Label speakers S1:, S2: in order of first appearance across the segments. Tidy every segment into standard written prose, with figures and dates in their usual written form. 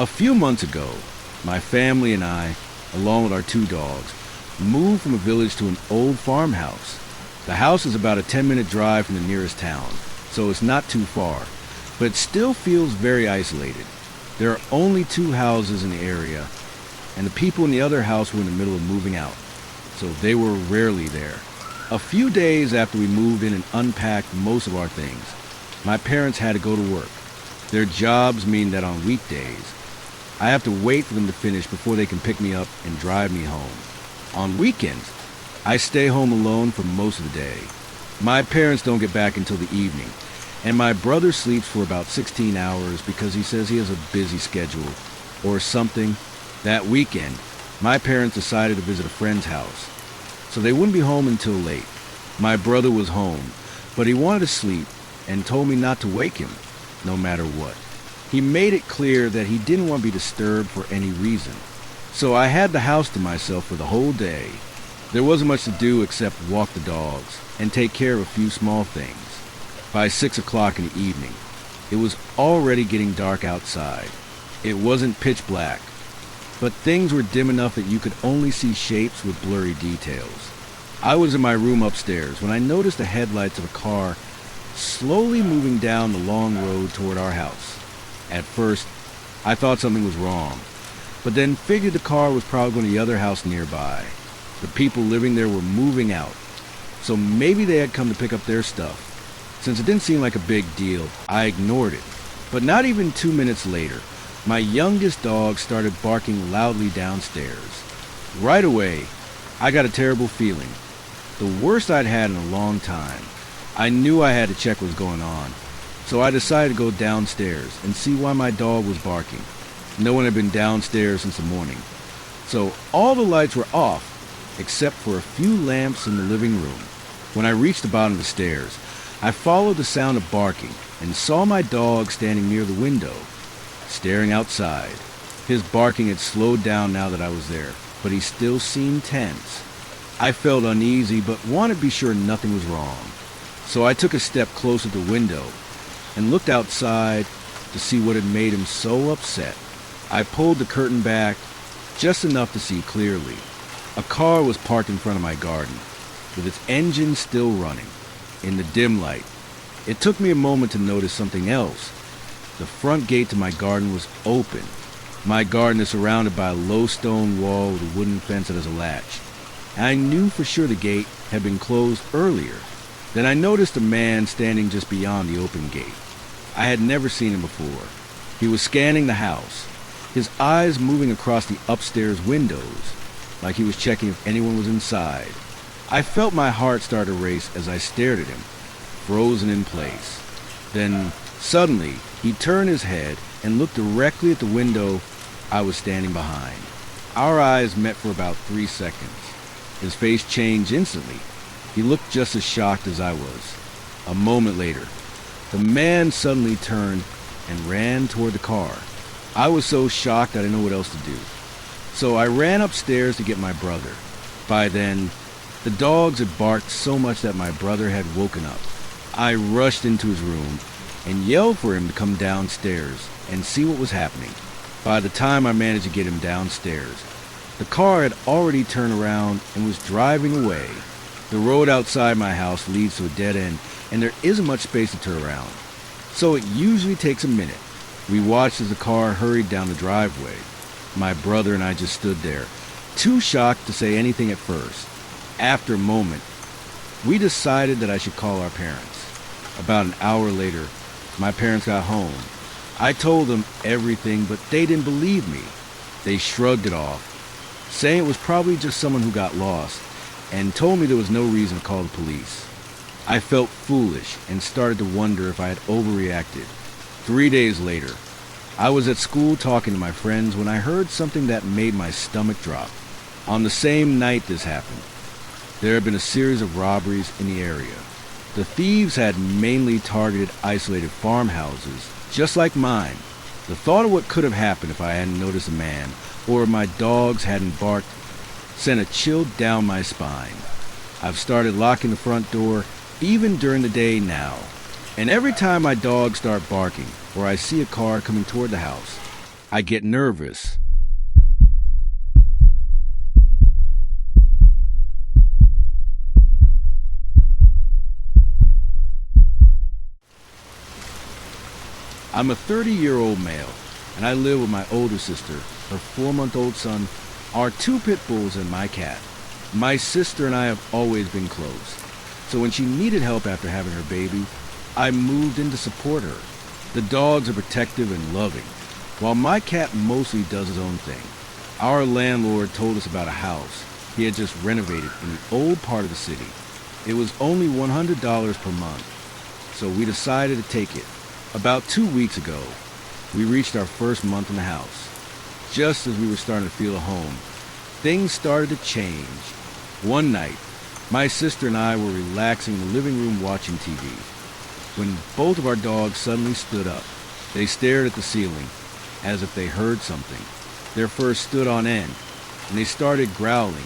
S1: A few months ago, my family and I, along with our 2 dogs, moved from a village to an old farmhouse. The house is about a 10-minute drive from the nearest town, so it's not too far, but it still feels very isolated. There are only 2 houses in the area, and the people in the other house were in the middle of moving out, so they were rarely there. A few days after we moved in and unpacked most of our things, my parents had to go to work. Their jobs mean that on weekdays, I have to wait for them to finish before they can pick me up and drive me home. On weekends, I stay home alone for most of the day. My parents don't get back until the evening, and my brother sleeps for about 16 hours because he says he has a busy schedule or something. That weekend, my parents decided to visit a friend's house, so they wouldn't be home until late. My brother was home, but he wanted to sleep and told me not to wake him, no matter what. He made it clear that he didn't want to be disturbed for any reason. So I had the house to myself for the whole day. There wasn't much to do except walk the dogs and take care of a few small things. By 6 o'clock in the evening, it was already getting dark outside. It wasn't pitch black, but things were dim enough that you could only see shapes with blurry details. I was in my room upstairs when I noticed the headlights of a car slowly moving down the long road toward our house. At first, I thought something was wrong, but then figured the car was probably going to the other house nearby. The people living there were moving out, so maybe they had come to pick up their stuff. Since it didn't seem like a big deal, I ignored it. But not even 2 minutes later, my youngest dog started barking loudly downstairs. Right away, I got a terrible feeling. The worst I'd had in a long time. I knew I had to check what was going on, so I decided to go downstairs and see why my dog was barking. No one had been downstairs since the morning, so all the lights were off except for a few lamps in the living room. When I reached the bottom of the stairs, I followed the sound of barking and saw my dog standing near the window, staring outside. His barking had slowed down now that I was there, but he still seemed tense. I felt uneasy but wanted to be sure nothing was wrong. So I took a step closer to the window and looked outside to see what had made him so upset. I pulled the curtain back just enough to see clearly. A car was parked in front of my garden, with its engine still running. In the dim light, it took me a moment to notice something else. The front gate to my garden was open. My garden is surrounded by a low stone wall with a wooden fence that has a latch. I knew for sure the gate had been closed earlier. Then I noticed a man standing just beyond the open gate. I had never seen him before. He was scanning the house, his eyes moving across the upstairs windows, like he was checking if anyone was inside. I felt my heart start to race as I stared at him, frozen in place. Then, suddenly, he turned his head and looked directly at the window I was standing behind. Our eyes met for about 3 seconds. His face changed instantly. He looked just as shocked as I was. A moment later, the man suddenly turned and ran toward the car. I was so shocked I didn't know what else to do. So I ran upstairs to get my brother. By then, the dogs had barked so much that my brother had woken up. I rushed into his room and yelled for him to come downstairs and see what was happening. By the time I managed to get him downstairs, the car had already turned around and was driving away. The road outside my house leads to a dead end, and there isn't much space to turn around, so it usually takes a minute. We watched as the car hurried down the driveway. My brother and I just stood there, too shocked to say anything at first. After a moment, we decided that I should call our parents. About an hour later, my parents got home. I told them everything, but they didn't believe me. They shrugged it off, saying it was probably just someone who got lost, and told me there was no reason to call the police. I felt foolish and started to wonder if I had overreacted. 3 days later, I was at school talking to my friends when I heard something that made my stomach drop. On the same night this happened, there had been a series of robberies in the area. The thieves had mainly targeted isolated farmhouses, just like mine. The thought of what could have happened if I hadn't noticed a man, or if my dogs hadn't barked, sent a chill down my spine. I've started locking the front door even during the day now, and every time my dogs start barking or I see a car coming toward the house, I get nervous. I'm a 30-year-old male, and I live with my older sister, her 4-month-old son, our 2 pit bulls, and my cat. My sister and I have always been close, so when she needed help after having her baby, I moved in to support her. The dogs are protective and loving, while my cat mostly does his own thing. Our landlord told us about a house he had just renovated in the old part of the city. It was only $100 per month, so we decided to take it. About 2 weeks ago, we reached our first month in the house. Just as we were starting to feel at home, things started to change. One night, my sister and I were relaxing in the living room watching TV, when both of our dogs suddenly stood up. They stared at the ceiling, as if they heard something. Their fur stood on end, and they started growling.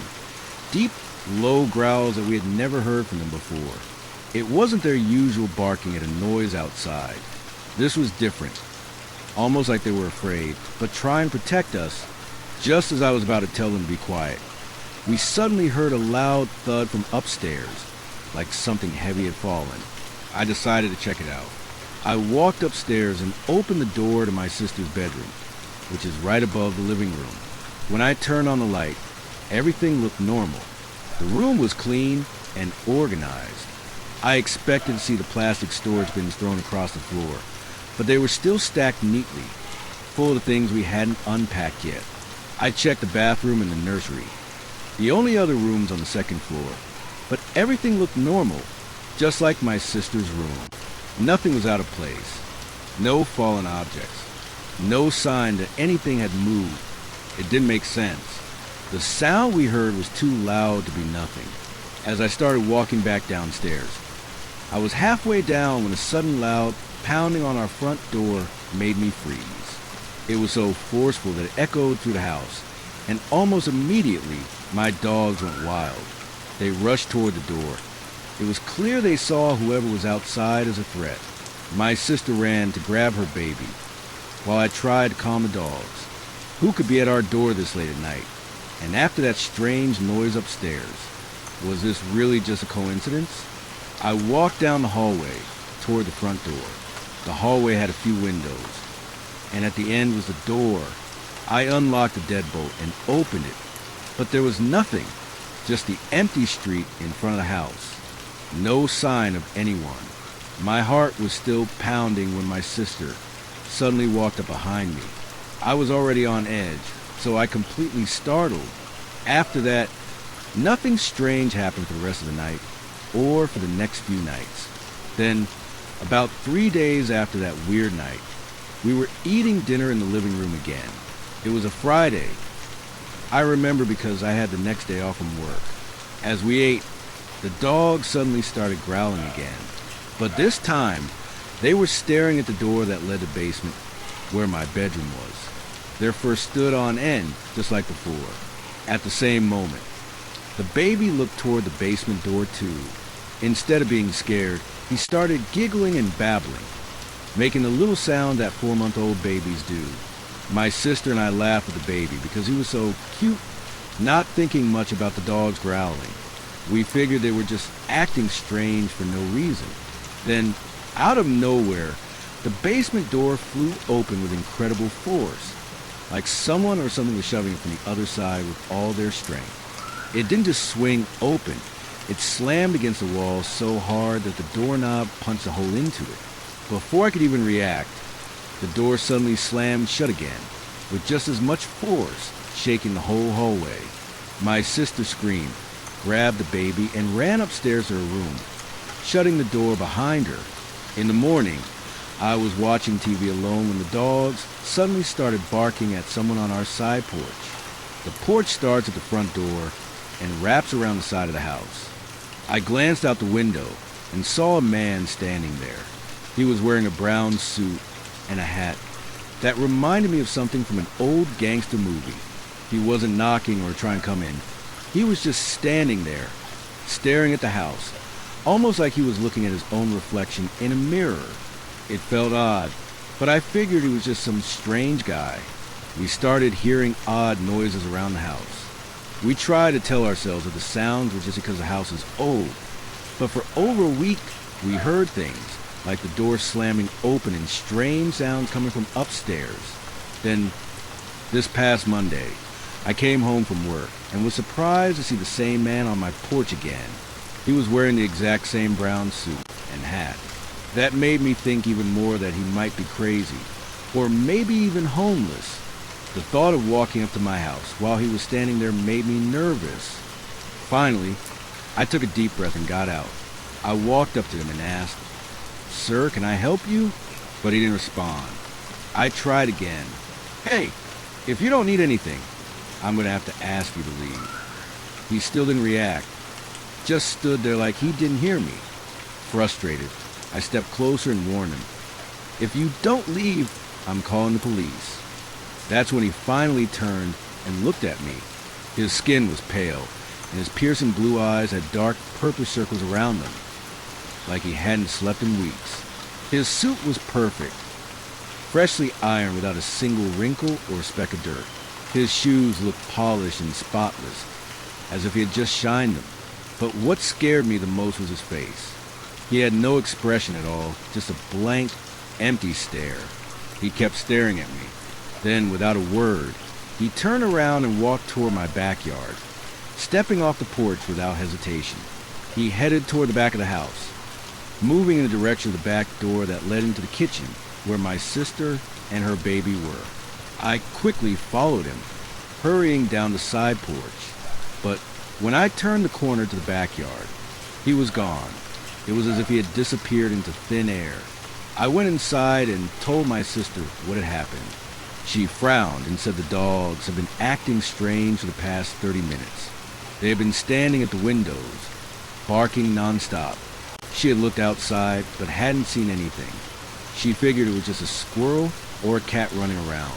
S1: Deep, low growls that we had never heard from them before. It wasn't their usual barking at a noise outside. This was different, almost like they were afraid, but trying to protect us. Just as I was about to tell them to be quiet, we suddenly heard a loud thud from upstairs, like something heavy had fallen. I decided to check it out. I walked upstairs and opened the door to my sister's bedroom, which is right above the living room. When I turned on the light, everything looked normal. The room was clean and organized. I expected to see the plastic storage bins thrown across the floor, but they were still stacked neatly, full of things we hadn't unpacked yet. I checked the bathroom and the nursery, the only other rooms on the second floor, but everything looked normal, just like my sister's room. Nothing was out of place. No fallen objects. No sign that anything had moved. It didn't make sense. The sound we heard was too loud to be nothing. As I started walking back downstairs, I was halfway down when a sudden loud pounding on our front door made me freeze. It was so forceful that it echoed through the house, and almost immediately my dogs went wild. They rushed toward the door. It was clear they saw whoever was outside as a threat. My sister ran to grab her baby, while I tried to calm the dogs. Who could be at our door this late at night? And after that strange noise upstairs, was this really just a coincidence? I walked down the hallway toward the front door. The hallway had a few windows, and at the end was the door. I unlocked the deadbolt and opened it, but there was nothing, just the empty street in front of the house. No sign of anyone. My heart was still pounding when my sister suddenly walked up behind me. I was already on edge, so I completely startled. After that, nothing strange happened for the rest of the night, or for the next few nights. Then, about 3 days after that weird night, we were eating dinner in the living room again. It was a Friday. I remember because I had the next day off from work. As we ate, the dogs suddenly started growling again. But this time, they were staring at the door that led to the basement, where my bedroom was. Their fur stood on end, just like before. At the same moment, the baby looked toward the basement door too. Instead of being scared, he started giggling and babbling, making the little sound that 4-month-old babies do. My sister and I laughed at the baby because he was so cute, not thinking much about the dogs growling. We figured they were just acting strange for no reason. Then, out of nowhere, the basement door flew open with incredible force, like someone or something was shoving it from the other side with all their strength. It didn't just swing open, it slammed against the wall so hard that the doorknob punched a hole into it. Before I could even react, the door suddenly slammed shut again, with just as much force, shaking the whole hallway. My sister screamed, grabbed the baby, and ran upstairs to her room, shutting the door behind her. In the morning, I was watching TV alone when the dogs suddenly started barking at someone on our side porch. The porch starts at the front door and wraps around the side of the house. I glanced out the window and saw a man standing there. He was wearing a brown suit and a hat that reminded me of something from an old gangster movie. He wasn't knocking or trying to come in. He was just standing there, staring at the house, almost like he was looking at his own reflection in a mirror. It felt odd, but I figured he was just some strange guy. We started hearing odd noises around the house. We tried to tell ourselves that the sounds were just because the house is old, but for over a week, we heard things, like the door slamming open and strange sounds coming from upstairs. Then, this past Monday, I came home from work and was surprised to see the same man on my porch again. He was wearing the exact same brown suit and hat. That made me think even more that he might be crazy, or maybe even homeless. The thought of walking up to my house while he was standing there made me nervous. Finally, I took a deep breath and got out. I walked up to him and asked, "Sir, can I help you?" But he didn't respond. I tried again. "Hey, if you don't need anything, I'm going to have to ask you to leave." He still didn't react. Just stood there like he didn't hear me. Frustrated, I stepped closer and warned him, "If you don't leave, I'm calling the police." That's when he finally turned and looked at me. His skin was pale, and his piercing blue eyes had dark purple circles around them, like he hadn't slept in weeks. His suit was perfect, freshly ironed without a single wrinkle or speck of dirt. His shoes looked polished and spotless, as if he had just shined them. But what scared me the most was his face. He had no expression at all, just a blank, empty stare. He kept staring at me. Then, without a word, he turned around and walked toward my backyard. Stepping off the porch without hesitation, he headed toward the back of the house, moving in the direction of the back door that led into the kitchen, where my sister and her baby were. I quickly followed him, hurrying down the side porch. But when I turned the corner to the backyard, he was gone. It was as if he had disappeared into thin air. I went inside and told my sister what had happened. She frowned and said the dogs had been acting strange for the past 30 minutes. They had been standing at the windows, barking nonstop. She had looked outside but hadn't seen anything. She figured it was just a squirrel or a cat running around.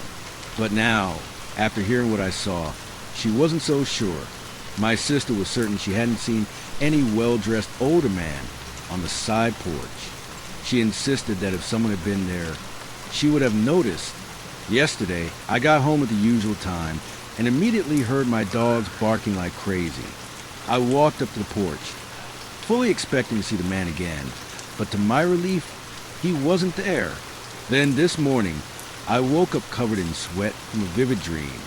S1: But now, after hearing what I saw, she wasn't so sure. My sister was certain she hadn't seen any well-dressed older man on the side porch. She insisted that if someone had been there, she would have noticed. Yesterday, I got home at the usual time and immediately heard my dogs barking like crazy. I walked up to the porch, fully expecting to see the man again, but to my relief, he wasn't there. Then this morning, I woke up covered in sweat from a vivid dream.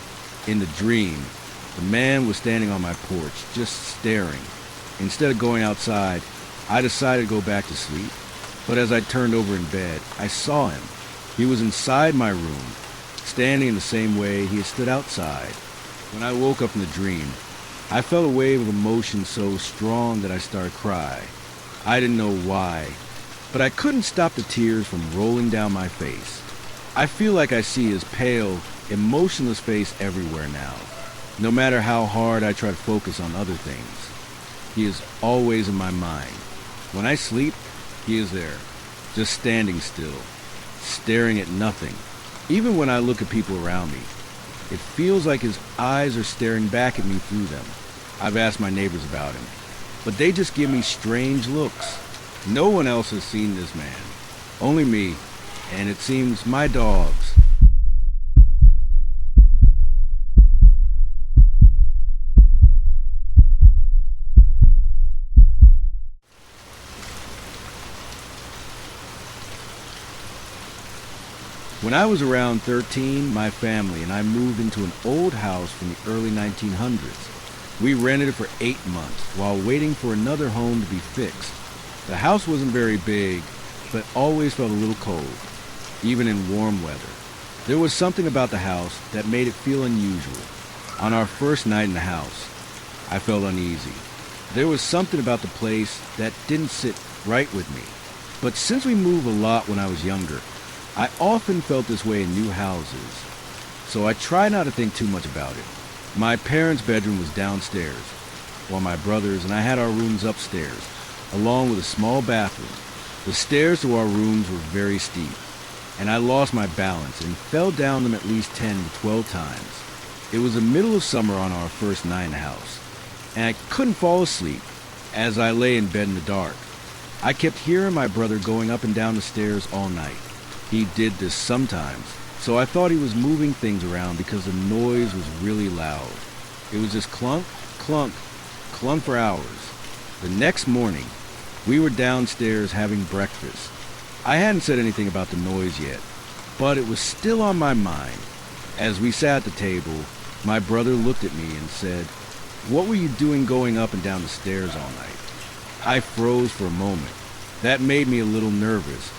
S1: In the dream, the man was standing on my porch, just staring. Instead of going outside, I decided to go back to sleep. But as I turned over in bed, I saw him. He was inside my room, standing in the same way he had stood outside. When I woke up from the dream, I felt a wave of emotion so strong that I started crying. I didn't know why, but I couldn't stop the tears from rolling down my face. I feel like I see his pale, emotionless face everywhere now. No matter how hard I try to focus on other things, he is always in my mind. When I sleep, he is there, just standing still, staring at nothing. Even when I look at people around me, it feels like his eyes are staring back at me through them. I've asked my neighbors about him, but they just give me strange looks. No one else has seen this man, only me, and it seems my dogs. When I was around 13, my family and I moved into an old house from the early 1900s. We rented it for 8 months while waiting for another home to be fixed. The house wasn't very big, but always felt a little cold, even in warm weather. There was something about the house that made it feel unusual. On our first night in the house, I felt uneasy. There was something about the place that didn't sit right with me. But since we moved a lot when I was younger, I often felt this way in new houses, so I try not to think too much about it. My parents' bedroom was downstairs, while my brothers and I had our rooms upstairs, along with a small bathroom. The stairs to our rooms were very steep, and I lost my balance and fell down them at least 10 to 12 times. It was the middle of summer on our first night in the house, and I couldn't fall asleep as I lay in bed in the dark. I kept hearing my brother going up and down the stairs all night. He did this sometimes, So I thought he was moving things around because the noise was really loud. It was just clunk, clunk, clunk for hours. The next morning, we were downstairs having breakfast. I hadn't said anything about the noise yet, but it was still on my mind. As we sat at the table, my brother looked at me and said, "What were you doing going up and down the stairs all night?" I froze for a moment. That made me a little nervous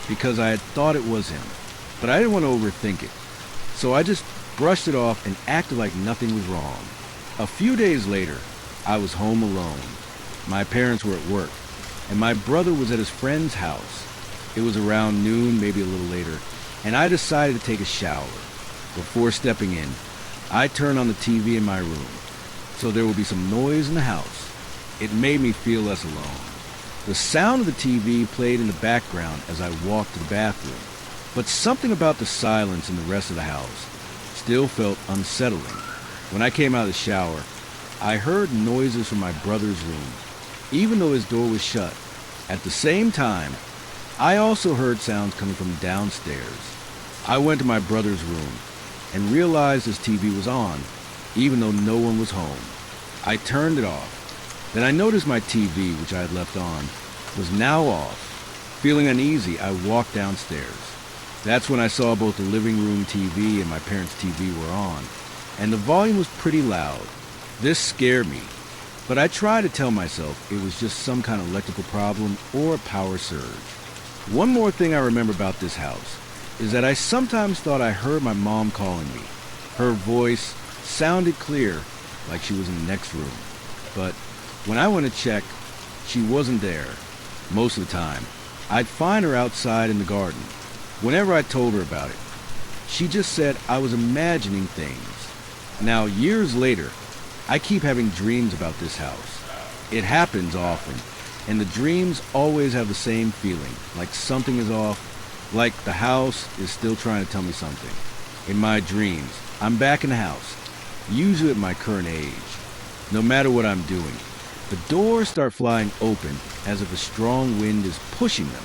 S1: because I had thought it was him, but I didn't want to overthink it. So I just brushed it off and acted like nothing was wrong. A few days later, I was home alone. My parents were at work, and my brother was at his friend's house. It was around noon, maybe a little later, and I decided to take a shower. Before stepping in, I turned on the TV in my room, so there would be some noise in the house. It made me feel less alone. The sound of the TV played in the background as I walked to the bathroom, but something about the silence in the rest of the house still felt unsettling. When I came out of the shower, I heard noises from my brother's room, even though his door was shut. At the same time, I also heard sounds coming from downstairs. I went to my brother's room and realized his TV was on, even though no one was home. I turned it off. Then I noticed my TV, which I had left on, was now off. Feeling uneasy, I walked downstairs. That's when I saw both the living room TV and my parents' TV were on, and the volume was pretty loud. This scared me, but I tried to tell myself it was just some kind of electrical problem or a power surge. One more thing I remember about this house is that I sometimes thought I heard my mom calling me. Her voice sounded clear, like she was in the next room. But when I went to check, she wasn't there. Most of the time, I'd find her outside in the garden. Whenever I told her about it, she just said I was imagining things. Now, years later, I keep having dreams about this house. It happens often, and the dreams always have the same feeling, like something is off, like the house is still trying to tell me something. In my dreams, I'm back in the house, usually at my current age. No matter what I'm doing, the doors start flying open as if a strong wind is pushing them.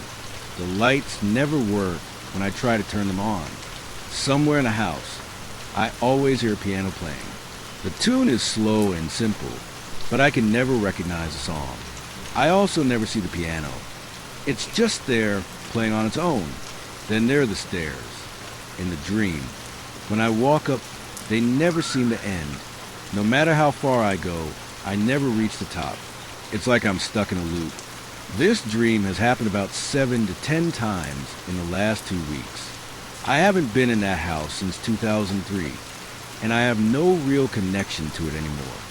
S1: The lights never work when I try to turn them on. Somewhere in the house, I always hear a piano playing. The tune is slow and simple, but I can never recognize the song. I also never see the piano. It's just there, playing on its own. Then there are the stairs. In the dream, when I walk up, they never seem to end. No matter how far I go, I never reach the top. It's like I'm stuck in a loop. This dream has happened about 7 to 10 times in the last 2 weeks. I haven't been in that house since 2003, and I have no real connection to it anymore.